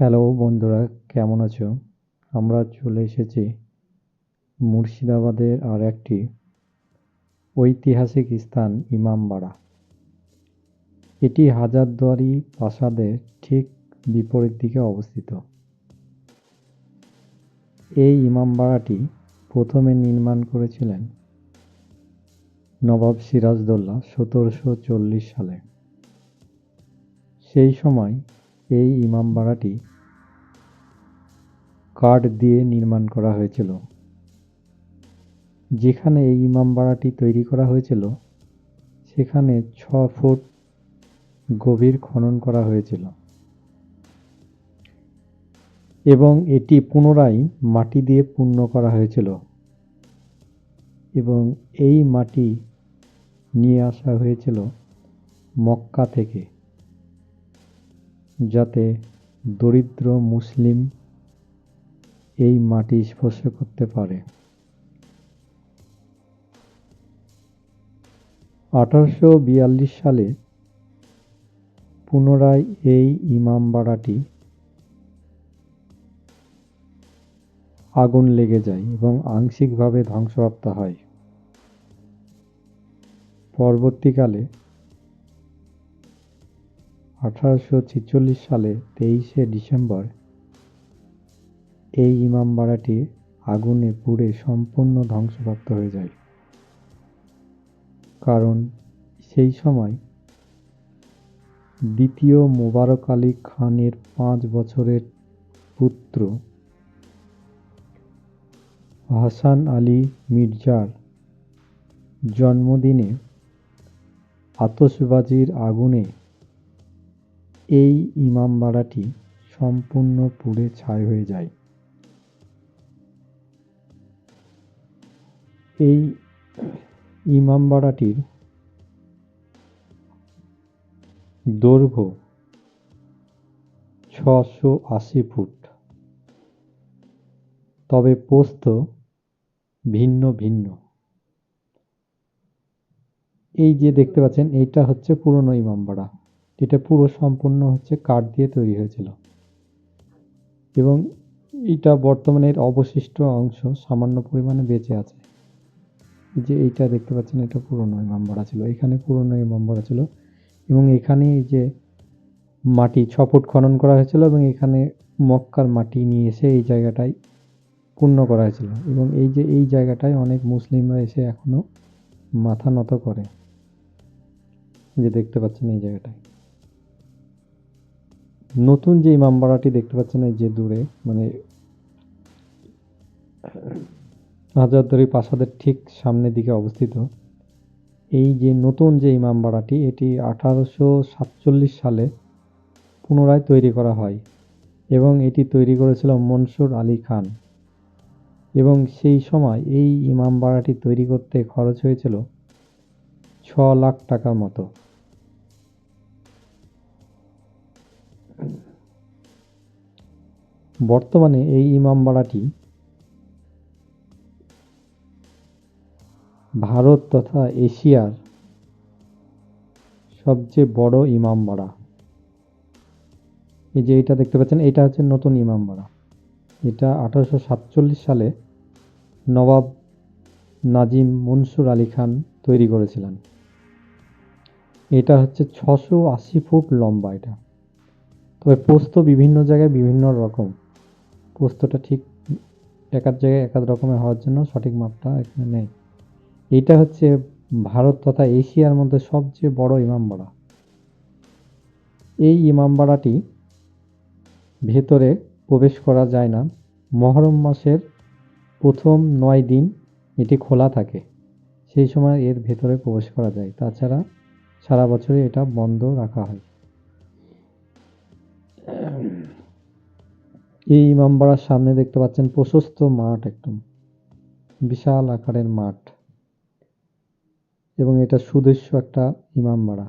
Hello বন্ধুরা, কেমন আছো? আমরা চলে এসেছি মুর্শিদাবাদের আর একটি ঐতিহাসিক স্থান ইমামবাড়া। এটি হাজারদুয়ারি প্রাসাদের ঠিক বিপরীত দিকে অবস্থিত। এই ইমামবাড়াটি প্রথমে নির্মাণ করেছিলেন নবাব সিরাজদৌল্লা 1740 সালে। সেই সময় এই ইমামবাড়াটি কাঠ দিয়ে নির্মাণ করা হয়েছিল। যেখানে এই ইমামবাড়াটি তৈরি করা হয়েছিল সেখানে 6 ফুট গভীর খনন করা হয়েছিল এবং এটি পুনরায় মাটি দিয়ে পূর্ণ করা হয়েছিল এবং এই মাটি নিয়ে আসা হয়েছিল মক্কা থেকে, যাতে দরিদ্র মুসলিম এই মাটি স্পর্শ করতে পারে। 1842 সালে পুনরায় এই ইমামবাড়াটি আগুন লেগে যায় এবং আংশিকভাবে ধ্বংসপ্রাপ্ত হয়। পরবর্তীকালে 1846 সালে 23শে ডিসেম্বর এই ইমামবাড়াটি আগুনে পুড়ে সম্পূর্ণ ধ্বংসপ্রাপ্ত হয়ে যায়। কারণ সেই সময় দ্বিতীয় মোবারক আলী খানের 5 বছরের পুত্র হাসান আলী মির্জার জন্মদিনে আতশবাজির আগুনে এই ইমামবাড়াটি সম্পূর্ণ পুড়ে ছাই হয়ে যায়। এই ইমামবাড়াটির দৈর্ঘ্য 680 ফুট, তবে প্রস্থ ভিন্ন ভিন্ন। এই যে দেখতে পাচ্ছেন, এইটা হচ্ছে পুরনো ইমামবাড়া। এটা পুরো সম্পূর্ণ হচ্ছে কাঠ দিয়ে তৈরি হয়েছিল এবং এটা বর্তমানে এর অবশিষ্ট অংশ সামান্য পরিমাণে বেঁচে আছে। এই যে এইটা দেখতে পাচ্ছেন, এটা পুরনো ইমামবাড়া ছিল। এখানে পুরনো ইমামবাড়া ছিল এবং এখানে এই যে মাটি 6 ফুট খনন করা হয়েছিল এবং এখানে মক্কার মাটি নিয়ে এসে এই জায়গাটায় পূর্ণ করা হয়েছিল এবং এই যে এই জায়গাটায় অনেক মুসলিমরা এসে এখনো মাথা নত করে, যে দেখতে পাচ্ছেন এই জায়গাটায়। নতুন যে ইমামবাড়াটি দেখতে পাচ্ছেন এই যে দূরে, মানে হাজারদুয়ারি প্রাসাদের ঠিক সামনের দিকে অবস্থিত, এই যে নতুন যে ইমামবাড়াটি, এটি 1847 সালে পুনরায় তৈরি করা হয় এবং এটি তৈরি করেছিল মনসুর আলী খান এবং সেই সময় এই ইমামবাড়াটি তৈরি করতে খরচ হয়েছিল 6 লাখ টাকার মতো। বর্তমানে এই ইমামবাড়াটি ভারত তথা এশিয়ার সবচেয়ে বড় ইমামবাড়া। এই যে এটা দেখতে পাচ্ছেন, এটা হচ্ছে নতুন ইমামবাড়া। এটা 1847 সালে নবাব নাজিম মনসুর আলী খান তৈরি করেছিলেন। এটা হচ্ছে 680 ফুট লম্বা। এটা তবে প্রস্থ বিভিন্ন জায়গায় বিভিন্ন রকম। প্রস্থটা ঠিক এক এক জায়গায় এক এক রকমের হওয়ার জন্য সঠিক মাপটা এখানে নেই। এটা হচ্ছে ভারত তথা এশিয়ার মধ্যে সবচেয়ে বড় ইমামবাড়া। এই ইমামবাড়াটি ভেতরে প্রবেশ করা যায় না। মহরম মাসের প্রথম 9 দিন এটি খোলা থাকে, সেই সময় এর ভেতরে প্রবেশ করা যায়। তাছাড়া সারা বছরই এটা বন্ধ রাখা হয়। এই ইমামবাড়ার সামনে দেখতে পাচ্ছেন প্রশস্ত মাঠ, একদম বিশাল আকারের মাঠ এবং এটা সুদৃশ্য একটা ইমামবাড়া।